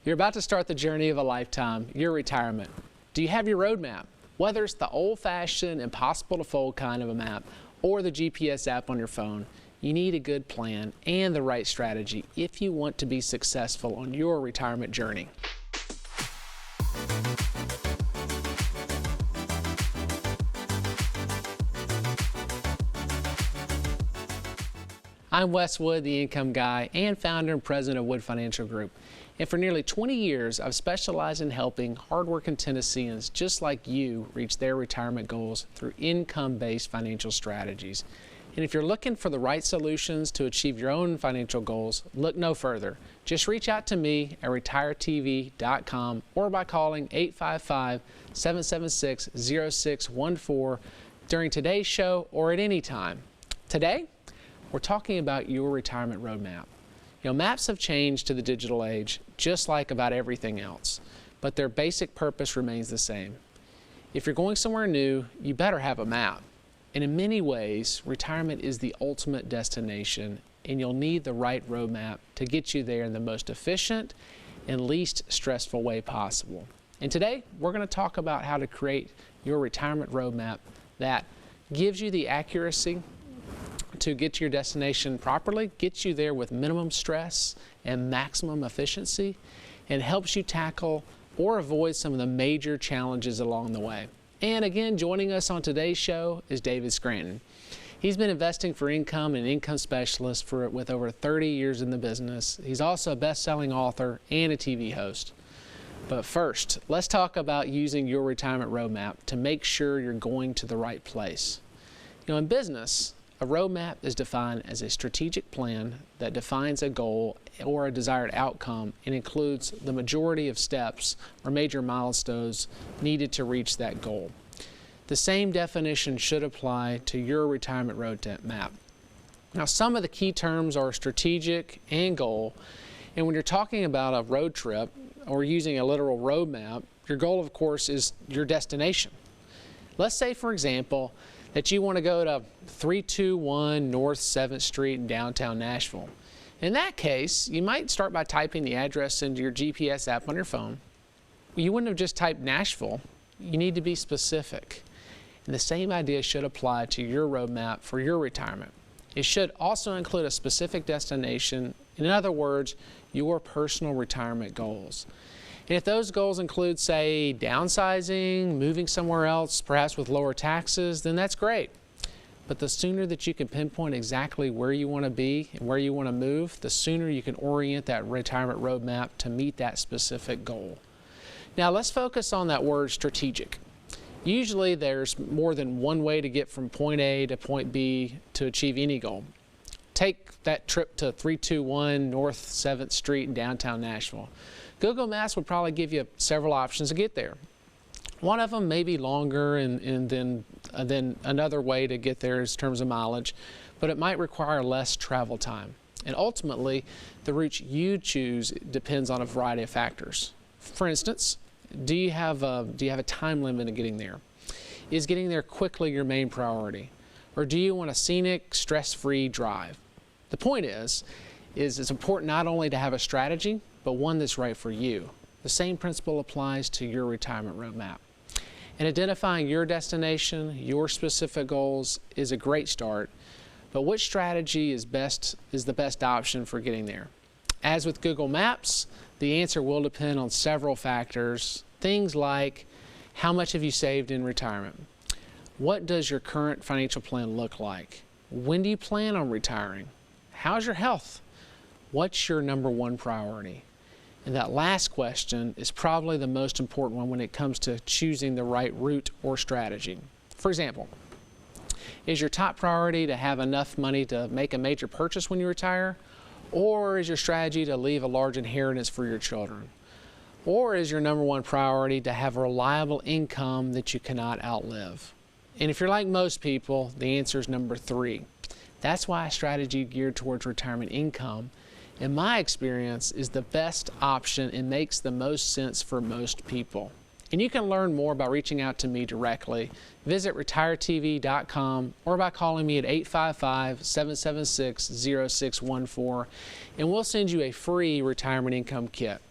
You're about to start the journey of a lifetime, your retirement. Do you have your roadmap? Whether it's the old-fashioned, impossible-to-fold kind of a map or the GPS app on your phone, you need a good plan and the right strategy if you want to be successful on your retirement journey. I'm Wes Wood, the Income Guy and founder and president of Wood Financial Group. And for nearly 20 years, I've specialized in helping hardworking Tennesseans just like you reach their retirement goals through income-based financial strategies. And if you're looking for the right solutions to achieve your own financial goals, look no further. Just reach out to me at retiretv.com or by calling 855-776-0614 during today's show or at any time. Today, we're talking about your retirement roadmap. You know, maps have changed to the digital age, just like about everything else, but their basic purpose remains the same. If you're going somewhere new, you better have a map. And in many ways, retirement is the ultimate destination, and you'll need the right roadmap to get you there in the most efficient and least stressful way possible. And today, we're going to talk about how to create your retirement roadmap that gives you the accuracy to get to your destination properly, gets you there with minimum stress and maximum efficiency, and helps you tackle or avoid some of the major challenges along the way. And again, joining us on today's show is David Scranton. He's been investing for income and income specialist with over 30 years in the business. He's also a best-selling author and a TV host. But first, let's talk about using your retirement roadmap to make sure you're going to the right place. You know, in business, a roadmap is defined as a strategic plan that defines a goal or a desired outcome and includes the majority of steps or major milestones needed to reach that goal. The same definition should apply to your retirement roadmap. Now, some of the key terms are strategic and goal, and when you're talking about a road trip or using a literal roadmap, your goal, of course, is your destination. Let's say, for example, that you want to go to 321 North 7th Street in downtown Nashville. In that case, you might start by typing the address into your GPS app on your phone. You wouldn't have just typed Nashville. You need to be specific. And the same idea should apply to your roadmap for your retirement. It should also include a specific destination, in other words, your personal retirement goals. And if those goals include, say, downsizing, moving somewhere else, perhaps with lower taxes, then that's great. But the sooner that you can pinpoint exactly where you want to be and where you want to move, the sooner you can orient that retirement roadmap to meet that specific goal. Now, let's focus on that word strategic. Usually, there's more than one way to get from point A to point B to achieve any goal. Take that trip to 321 North 7th Street in downtown Nashville. Google Maps would probably give you several options to get there. One of them may be longer and then another way to get there in terms of mileage, but it might require less travel time. And ultimately, the route you choose depends on a variety of factors. For instance, do you have a time limit in getting there? Is getting there quickly your main priority? Or do you want a scenic, stress-free drive? The point is it's important not only to have a strategy, but one that's right for you. The same principle applies to your retirement roadmap. And identifying your destination, your specific goals is a great start, but which strategy is the best option for getting there? As with Google Maps, the answer will depend on several factors, things like how much have you saved in retirement? What does your current financial plan look like? When do you plan on retiring? How's your health? What's your number one priority? And that last question is probably the most important one when it comes to choosing the right route or strategy. For example, is your top priority to have enough money to make a major purchase when you retire? Or is your strategy to leave a large inheritance for your children? Or is your number one priority to have a reliable income that you cannot outlive? And if you're like most people, the answer is number 3. That's why a strategy geared towards retirement income, in my experience, is the best option and makes the most sense for most people. And you can learn more by reaching out to me directly. Visit retiretv.com or by calling me at 855-776-0614, and we'll send you a free retirement income kit.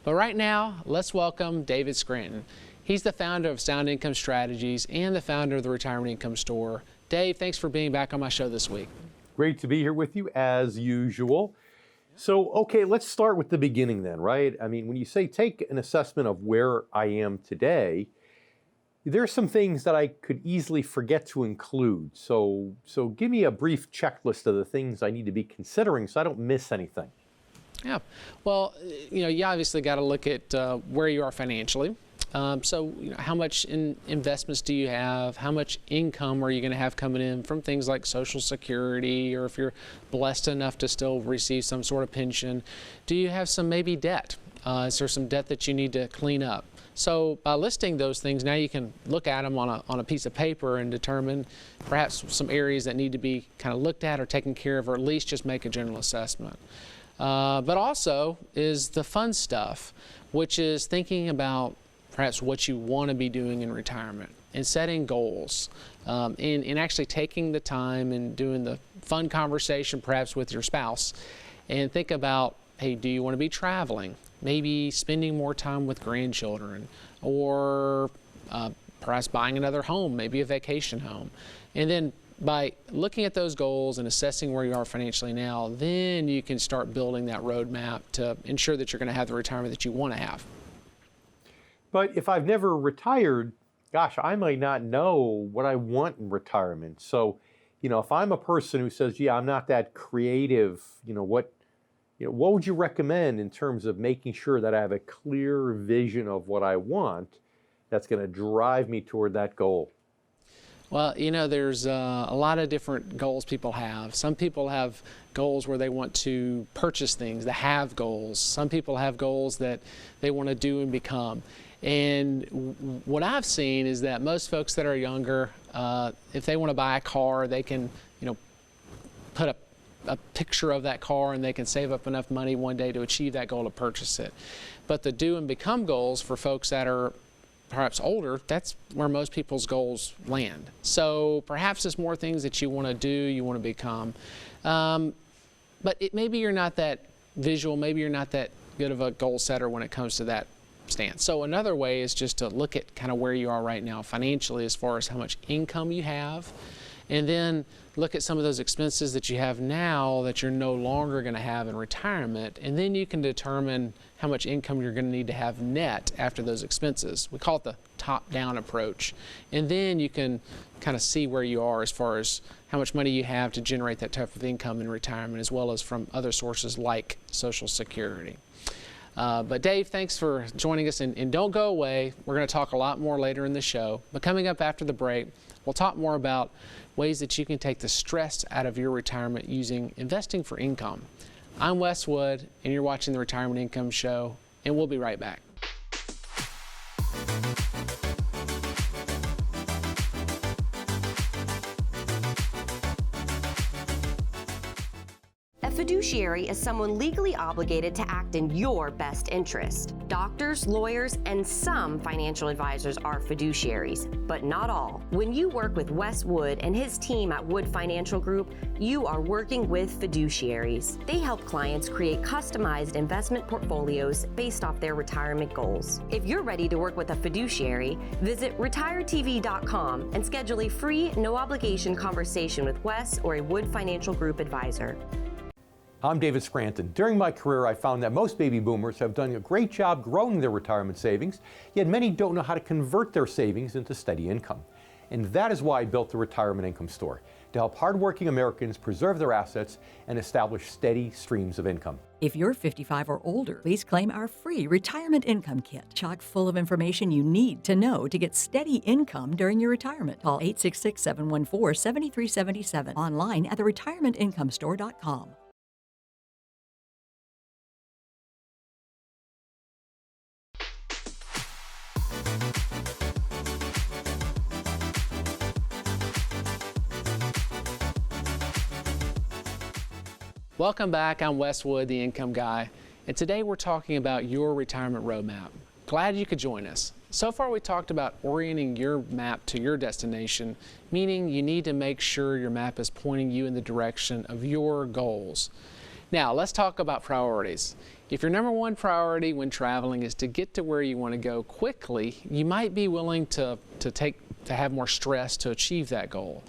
But right now, let's welcome David Scranton. He's the founder of Sound Income Strategies and the founder of the Retirement Income Store. Dave, thanks for being back on my show this week. Great to be here with you as usual. So, okay, let's start with the beginning then, right? I mean, when you say take an assessment of where I am today, there's some things that I could easily forget to include. So give me a brief checklist of the things I need to be considering so I don't miss anything. Yeah, well, you obviously got to look at where you are financially. How much investments do you have? How much income are you going to have coming in from things like Social Security, or if you're blessed enough to still receive some sort of pension? Do you have some maybe debt? Is there some debt that you need to clean up? So by listing those things, now you can look at them on a piece of paper and determine perhaps some areas that need to be kind of looked at or taken care of, or at least just make a general assessment. But also is the fun stuff, which is thinking about perhaps what you want to be doing in retirement and setting goals, and actually taking the time and doing the fun conversation perhaps with your spouse, and think about, hey, do you want to be traveling? Maybe spending more time with grandchildren, or perhaps buying another home, maybe a vacation home. And then by looking at those goals and assessing where you are financially now, then you can start building that roadmap to ensure that you're going to have the retirement that you want to have. But if I've never retired, gosh, I might not know what I want in retirement. So, if I'm a person who says, yeah, I'm not that creative, what would you recommend in terms of making sure that I have a clear vision of what I want that's going to drive me toward that goal? Well, there's a lot of different goals people have. Some people have goals where they want to purchase things, the have goals. Some people have goals that they want to do and become. And what I've seen is that most folks that are younger, if they want to buy a car, they can, put a picture of that car, and they can save up enough money one day to achieve that goal to purchase it. But the do and become goals for folks that are perhaps older, that's where most people's goals land. So perhaps it's more things that you want to do, you want to become. But maybe you're not that visual, maybe you're not that good of a goal setter when it comes to that stance. So another way is just to look at kind of where you are right now financially, as far as how much income you have, and then look at some of those expenses that you have now that you're no longer going to have in retirement, and then you can determine how much income you're going to need to have net after those expenses. We call it the top-down approach. And then you can kind of see where you are as far as how much money you have to generate that type of income in retirement, as well as from other sources like Social Security. But Dave, thanks for joining us, and don't go away. We're going to talk a lot more later in the show. But coming up after the break, we'll talk more about ways that you can take the stress out of your retirement using investing for income. I'm Wes Wood, and you're watching the Retirement Income Show, and we'll be right back. A fiduciary is someone legally obligated to act in your best interest. Doctors, lawyers, and some financial advisors are fiduciaries, but not all. When you work with Wes Wood and his team at Wood Financial Group, you are working with fiduciaries. They help clients create customized investment portfolios based off their retirement goals. If you're ready to work with a fiduciary, visit retiretv.com and schedule a free, no-obligation conversation with Wes or a Wood Financial Group advisor. I'm David Scranton. During my career, I found that most baby boomers have done a great job growing their retirement savings, yet many don't know how to convert their savings into steady income. And that is why I built the Retirement Income Store, to help hardworking Americans preserve their assets and establish steady streams of income. If you're 55 or older, please claim our free Retirement Income Kit, chock full of information you need to know to get steady income during your retirement. Call 866-714-7377, online at theretirementinComestore.com. Welcome back. I'm Wes Wood, the Income Guy, and today we're talking about your retirement roadmap. Glad you could join us. So far we talked about orienting your map to your destination, meaning you need to make sure your map is pointing you in the direction of your goals. Now, let's talk about priorities. If your number one priority when traveling is to get to where you want to go quickly, you might be willing to have more stress to achieve that goal.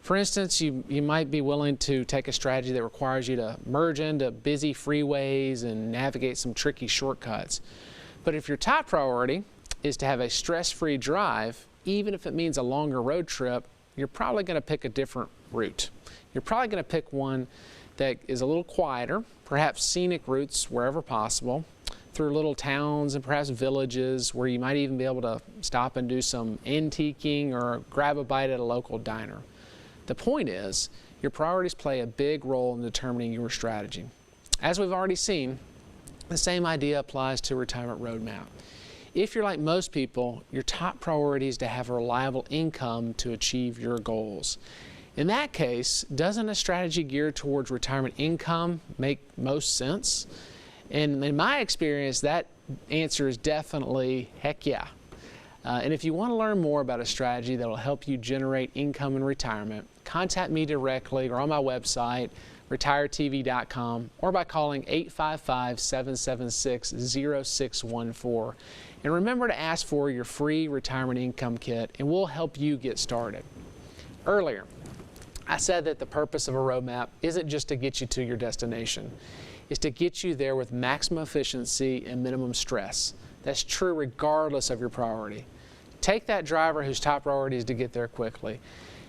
For instance, you might be willing to take a strategy that requires you to merge into busy freeways and navigate some tricky shortcuts. But if your top priority is to have a stress-free drive, even if it means a longer road trip, you're probably going to pick a different route. You're probably going to pick one that is a little quieter, perhaps scenic routes wherever possible, through little towns and perhaps villages where you might even be able to stop and do some antiquing or grab a bite at a local diner. The point is, your priorities play a big role in determining your strategy. As we've already seen, the same idea applies to a retirement roadmap. If you're like most people, your top priority is to have a reliable income to achieve your goals. In that case, doesn't a strategy geared towards retirement income make most sense? And in my experience, that answer is definitely heck yeah. And if you want to learn more about a strategy that will help you generate income in retirement, contact me directly or on my website, retiretv.com, or by calling 855-776-0614. And remember to ask for your free retirement income kit, and we'll help you get started. Earlier, I said that the purpose of a roadmap isn't just to get you to your destination. It's to get you there with maximum efficiency and minimum stress. That's true regardless of your priority. Take that driver whose top priority is to get there quickly.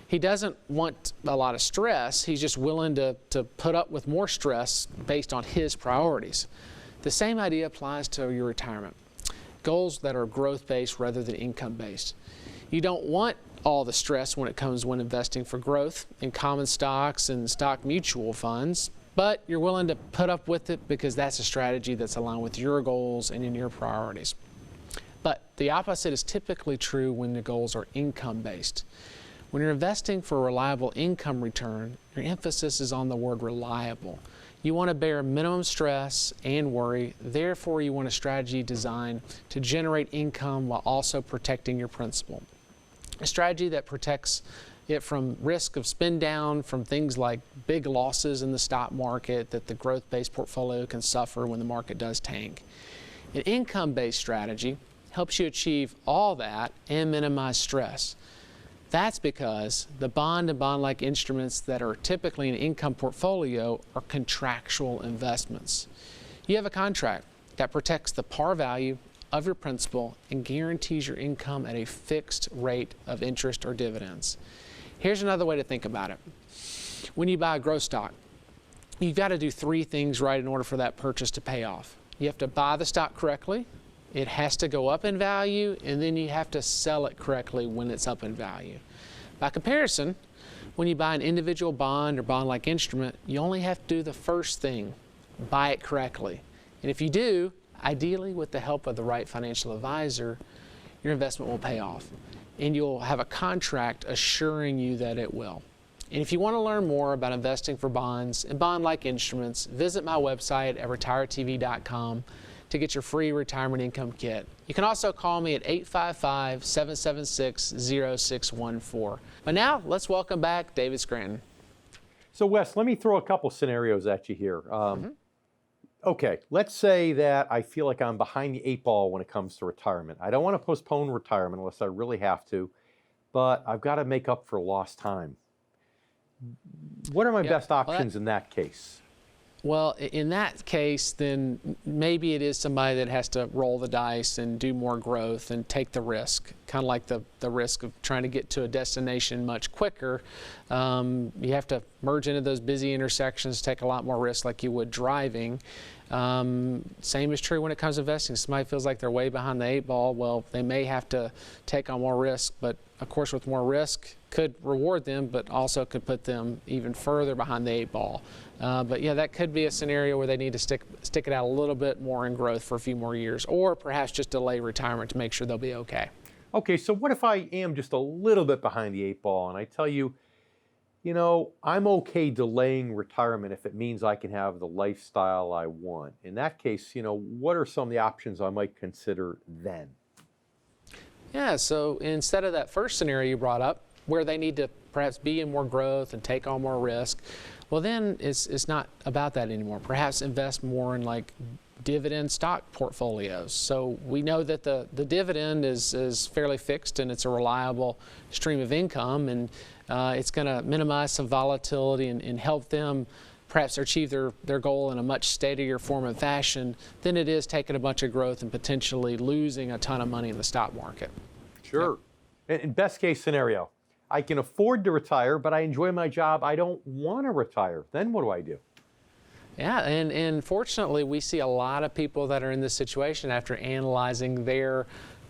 He doesn't want a lot of stress. He's just willing to put up with more stress based on his priorities. The same idea applies to your retirement. Goals that are growth-based rather than income-based. You don't want all the stress when investing for growth in common stocks and stock mutual funds, but you're willing to put up with it because that's a strategy that's aligned with your goals and in your priorities. But the opposite is typically true when the goals are income-based. When you're investing for a reliable income return, your emphasis is on the word reliable. You want to bear minimum stress and worry, therefore you want a strategy designed to generate income while also protecting your principal. A strategy that protects it from risk of spin down, from things like big losses in the stock market that the growth-based portfolio can suffer when the market does tank. An income-based strategy helps you achieve all that and minimize stress. That's because the bond and bond-like instruments that are typically an income portfolio are contractual investments. You have a contract that protects the par value of your principal and guarantees your income at a fixed rate of interest or dividends. Here's another way to think about it. When you buy a growth stock, you've got to do three things right in order for that purchase to pay off. You have to buy the stock correctly, it has to go up in value, and then you have to sell it correctly when it's up in value. By comparison, when you buy an individual bond or bond-like instrument, you only have to do the first thing, buy it correctly. And if you do, ideally with the help of the right financial advisor, your investment will pay off. And you'll have a contract assuring you that it will. And if you want to learn more about investing for bonds and bond-like instruments, visit my website at retiretv.com to get your free retirement income kit. You can also call me at 855-776-0614. But now, let's welcome back David Scranton. So Wes, let me throw a couple scenarios at you here. Okay, let's say that I feel like I'm behind the eight ball when it comes to retirement. I don't want to postpone retirement unless I really have to, but I've got to make up for lost time. What are my best options in that case? Well, in that case, then maybe it is somebody that has to roll the dice and do more growth and take the risk, kind of like the risk of trying to get to a destination much quicker. You have to merge into those busy intersections, take a lot more risk like you would driving. Same is true when it comes to investing. Somebody feels like they're way behind the eight ball. Well, they may have to take on more risk, but of course with more risk could reward them, but also could put them even further behind the eight ball. But yeah, that could be a scenario where they need to stick it out a little bit more in growth for a few more years, or perhaps just delay retirement to make sure they'll be okay. Okay, so what if I am just a little bit behind the eight ball and I tell you, you know, I'm okay delaying retirement if it means I can have the lifestyle I want. In that case, you know, what are some of the options I might consider then? Yeah, so instead of that first scenario you brought up, where they need to perhaps be in more growth and take on more risk, well, then it's not about that anymore. Perhaps invest more in like dividend stock portfolios. So we know that the dividend is fairly fixed and it's a reliable stream of income, and it's going to minimize some volatility and help them perhaps achieve their goal in a much steadier form and fashion than it is taking a bunch of growth and potentially losing a ton of money in the stock market. Sure. In best case scenario, I can afford to retire, but I enjoy my job. I don't want to retire. Then what do I do? Yeah, and fortunately, we see a lot of people that are in this situation after analyzing their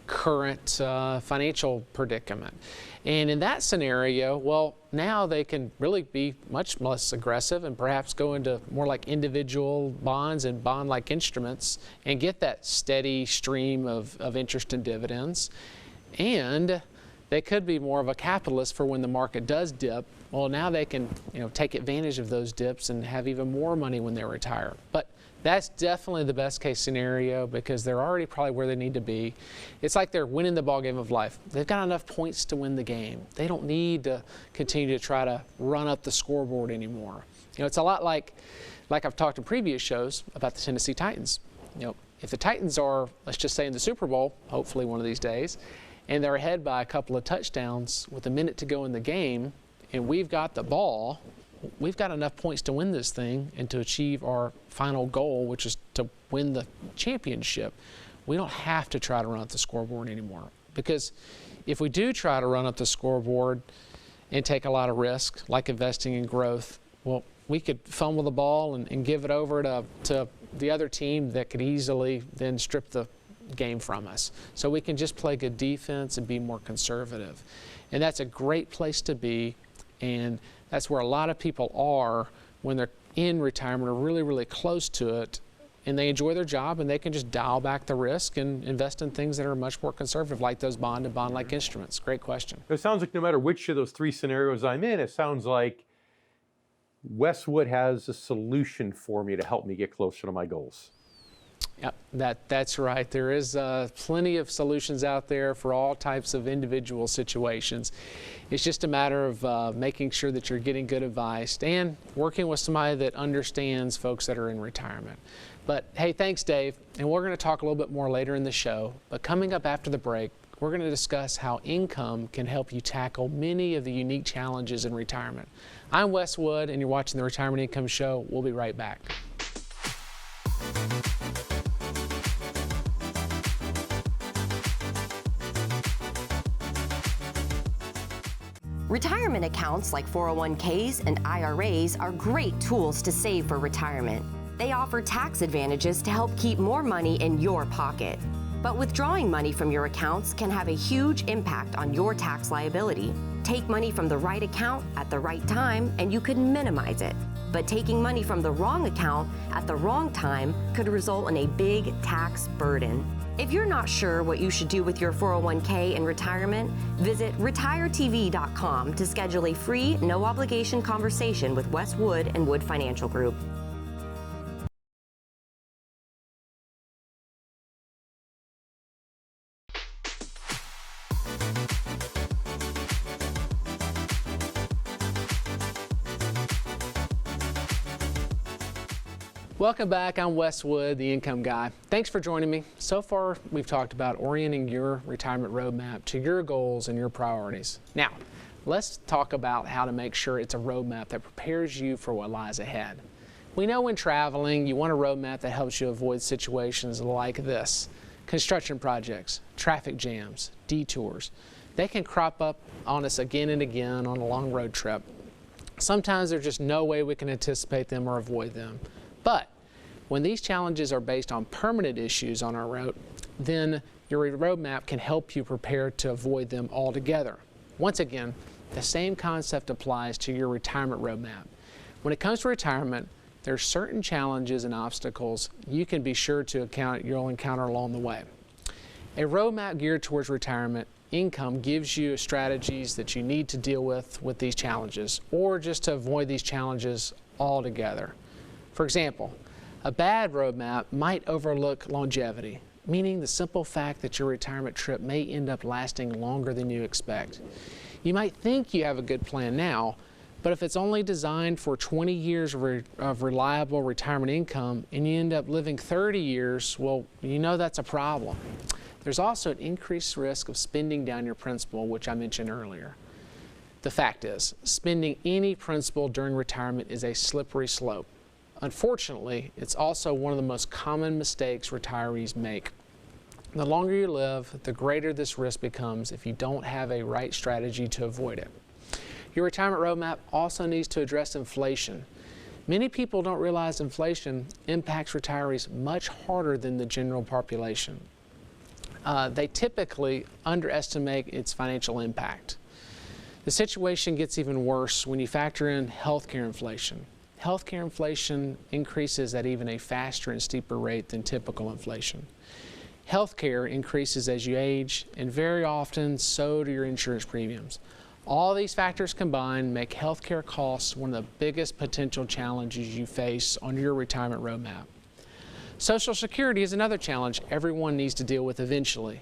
current financial predicament. And in that scenario, well, now they can really be much less aggressive and perhaps go into more like individual bonds and bond-like instruments and get that steady stream of interest and dividends. And they could be more of a capitalist for when the market does dip. Well, now they can, take advantage of those dips and have even more money when they retire. But that's definitely the best case scenario because they're already probably where they need to be. It's like they're winning the ball game of life. They've got enough points to win the game. They don't need to continue to try to run up the scoreboard anymore. It's a lot like I've talked in previous shows about the Tennessee Titans. If the Titans are, let's just say in the Super Bowl, hopefully one of these days, and they're ahead by a couple of touchdowns with a minute to go in the game, and we've got the ball, we've got enough points to win this thing and to achieve our final goal, which is to win the championship. We don't have to try to run up the scoreboard anymore. Because if we do try to run up the scoreboard and take a lot of risk, like investing in growth, well, we could fumble the ball and give it over to the other team that could easily then strip the game from us. So we can just play good defense and be more conservative. And that's a great place to be, and that's where a lot of people are when they're in retirement or really, really close to it, and they enjoy their job and they can just dial back the risk and invest in things that are much more conservative, like those bond and bond-like instruments. Great question. It sounds like no matter which of those three scenarios I'm in, it sounds like Westwood has a solution for me to help me get closer to my goals. Yep, that's right. There is plenty of solutions out there for all types of individual situations. It's just a matter of making sure that you're getting good advice and working with somebody that understands folks that are in retirement. But hey, thanks, Dave. And we're going to talk a little bit more later in the show. But coming up after the break, we're going to discuss how income can help you tackle many of the unique challenges in retirement. I'm Wes Wood, and you're watching the Retirement Income Show. We'll be right back. Retirement accounts like 401ks and IRAs are great tools to save for retirement. They offer tax advantages to help keep more money in your pocket. But withdrawing money from your accounts can have a huge impact on your tax liability. Take money from the right account at the right time and you could minimize it. But taking money from the wrong account at the wrong time could result in a big tax burden. If you're not sure what you should do with your 401k in retirement, visit retiretv.com to schedule a free, no-obligation conversation with Wes Wood and Wood Financial Group. Welcome back. I'm Wes Wood, the Income Guy. Thanks for joining me. So far, we've talked about orienting your retirement roadmap to your goals and your priorities. Now, let's talk about how to make sure it's a roadmap that prepares you for what lies ahead. We know when traveling, you want a roadmap that helps you avoid situations like this. Construction projects, traffic jams, detours. They can crop up on us again and again on a long road trip. Sometimes there's just no way we can anticipate them or avoid them. But when these challenges are based on permanent issues on our route, then your roadmap can help you prepare to avoid them altogether. Once again, the same concept applies to your retirement roadmap. When it comes to retirement, there are certain challenges and obstacles you can be sure to you'll encounter along the way. A roadmap geared towards retirement income gives you strategies that you need to deal with these challenges, or just to avoid these challenges altogether. For example, a bad roadmap might overlook longevity, meaning the simple fact that your retirement trip may end up lasting longer than you expect. You might think you have a good plan now, But if it's only designed for 20 years of reliable retirement income and you end up living 30 years, well, you know that's a problem. There's also an increased risk of spending down your principal, which I mentioned earlier. The fact is, spending any principal during retirement is a slippery slope. Unfortunately, it's also one of the most common mistakes retirees make. The longer you live, the greater this risk becomes if you don't have a right strategy to avoid it. Your retirement roadmap also needs to address inflation. Many people don't realize inflation impacts retirees much harder than the general population. They typically underestimate its financial impact. The situation gets even worse when you factor in healthcare inflation. Healthcare inflation increases at even a faster and steeper rate than typical inflation. Healthcare increases as you age, and very often so do your insurance premiums. All these factors combined make healthcare costs one of the biggest potential challenges you face on your retirement roadmap. Social Security is another challenge everyone needs to deal with eventually.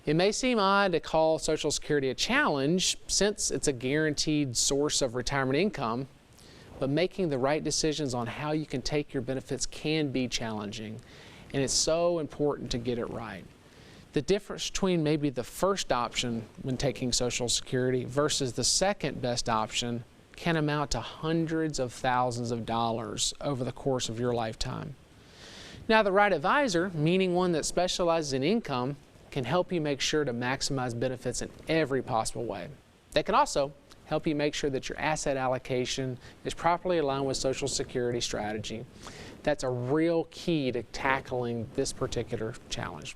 It may seem odd to call Social Security a challenge since it's a guaranteed source of retirement income, but making the right decisions on how you can take your benefits can be challenging, and it's so important to get it right. The difference between maybe the first option when taking Social Security versus the second best option can amount to hundreds of thousands of dollars over the course of your lifetime. Now, the right advisor, meaning one that specializes in income, can help you make sure to maximize benefits in every possible way. They can also help you make sure that your asset allocation is properly aligned with Social Security strategy. That's a real key to tackling this particular challenge.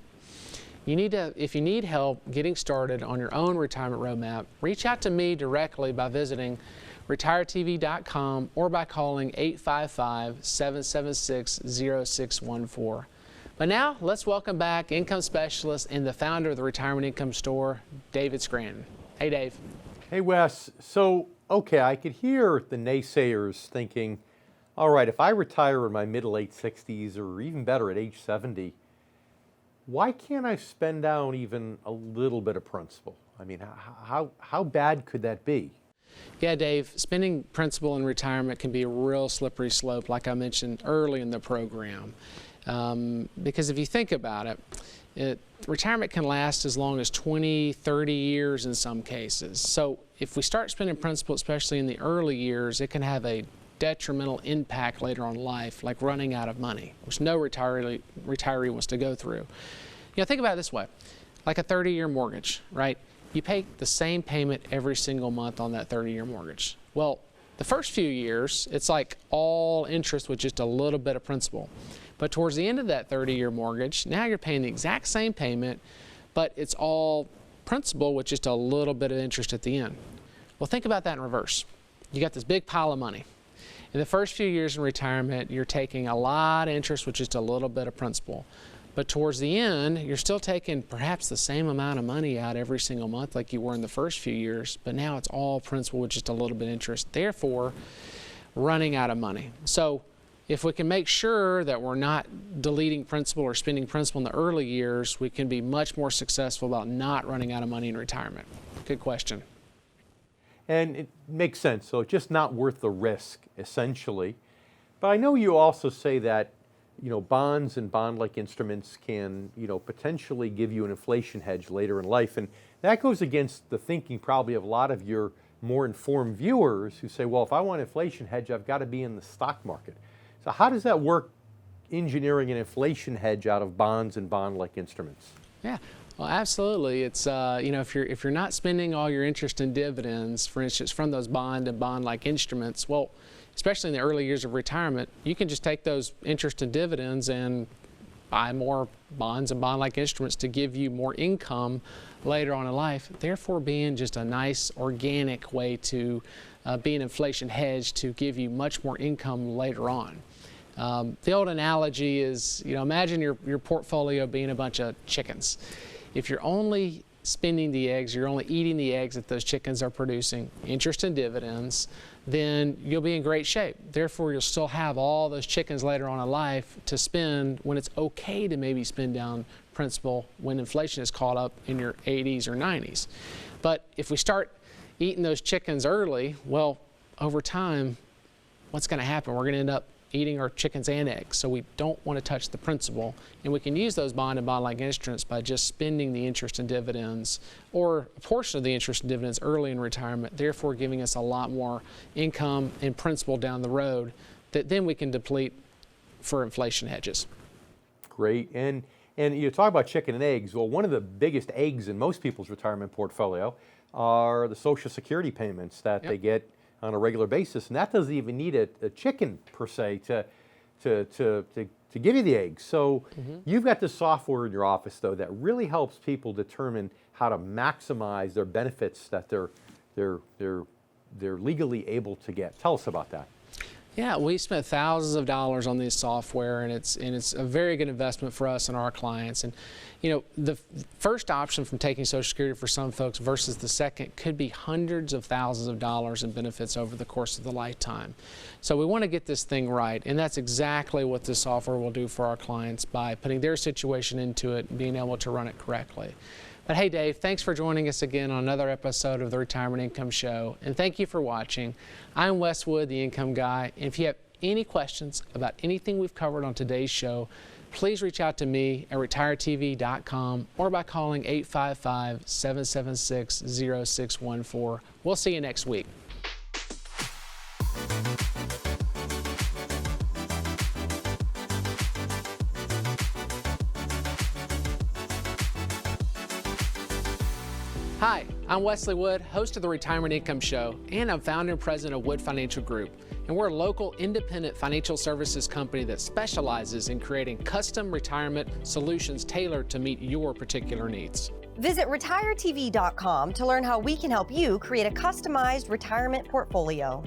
If you need help getting started on your own retirement roadmap, reach out to me directly by visiting retiretv.com or by calling 855-776-0614. But now, let's welcome back income specialist and the founder of the Retirement Income Store, David Scranton. Hey, Dave. Hey, Wes. So, okay, I could hear the naysayers thinking, all right, if I retire in my mid to late 60s or even better at age 70, why can't I spend down even a little bit of principal? I mean, how bad could that be? Yeah, Dave, spending principal in retirement can be a real slippery slope, like I mentioned early in the program. Because if you think about it, retirement can last as long as 20, 30 years in some cases. So if we start spending principal, especially in the early years, it can have a detrimental impact later on in life, like running out of money, which no retiree wants to go through. You know, think about it this way, like a 30-year mortgage, right? You pay the same payment every single month on that 30-year mortgage. Well, the first few years, it's like all interest with just a little bit of principal. But towards the end of that 30-year mortgage, now you're paying the exact same payment, but it's all principal with just a little bit of interest at the end. Well, think about that in reverse. You got this big pile of money. In the first few years in retirement, you're taking a lot of interest with just a little bit of principal. But towards the end, you're still taking perhaps the same amount of money out every single month like you were in the first few years, but now it's all principal with just a little bit of interest, therefore running out of money. So if we can make sure that we're not deleting principal or spending principal in the early years, we can be much more successful about not running out of money in retirement. Good question. And it makes sense. So it's just not worth the risk, essentially. But I know you also say that, you know, bonds and bond-like instruments can, you know, potentially give you an inflation hedge later in life. And that goes against the thinking probably of a lot of your more informed viewers who say, well, if I want an inflation hedge, I've got to be in the stock market. So how does that work, engineering an inflation hedge out of bonds and bond-like instruments? Yeah. Well, absolutely. It's you know, if you're not spending all your interest and dividends, for instance, from those bond and bond-like instruments, well, especially in the early years of retirement, you can just take those interest and dividends and buy more bonds and bond-like instruments to give you more income later on in life, therefore being just a nice organic way to be an inflation hedge to give you much more income later on. The old analogy is, you know, imagine your portfolio being a bunch of chickens. If you're only spending the eggs, you're only eating the eggs that those chickens are producing, interest and dividends, then you'll be in great shape. Therefore, you'll still have all those chickens later on in life to spend when it's okay to maybe spend down principal when inflation is caught up in your 80s or 90s. But if we start eating those chickens early, well, over time, what's going to happen? We're going to end up eating our chickens and eggs. So we don't want to touch the principal. And we can use those bond and bond-like instruments by just spending the interest and dividends, or a portion of the interest and dividends early in retirement, therefore giving us a lot more income and principal down the road that then we can deplete for inflation hedges. Great. And you talk about chicken and eggs. Well, one of the biggest eggs in most people's retirement portfolio are the Social Security payments that they get on a regular basis, and that doesn't even need a chicken per se to give you the eggs. So you've got this software in your office though that really helps people determine how to maximize their benefits that they're legally able to get. Tell us about that. Yeah, we spent thousands of dollars on this software, and it's a very good investment for us and our clients. And you know, the first option from taking Social Security for some folks versus the second could be hundreds of thousands of dollars in benefits over the course of the lifetime. So we want to get this thing right, and that's exactly what this software will do for our clients by putting their situation into it and being able to run it correctly. But hey, Dave, thanks for joining us again on another episode of the Retirement Income Show, and thank you for watching. I'm Wes Wood, the Income Guy, and if you have any questions about anything we've covered on today's show, please reach out to me at retiretv.com or by calling 855-776-0614. We'll see you next week. Hi, I'm Wesley Wood, host of the Retirement Income Show, and I'm founder and president of Wood Financial Group. And we're a local independent financial services company that specializes in creating custom retirement solutions tailored to meet your particular needs. Visit retiretv.com to learn how we can help you create a customized retirement portfolio.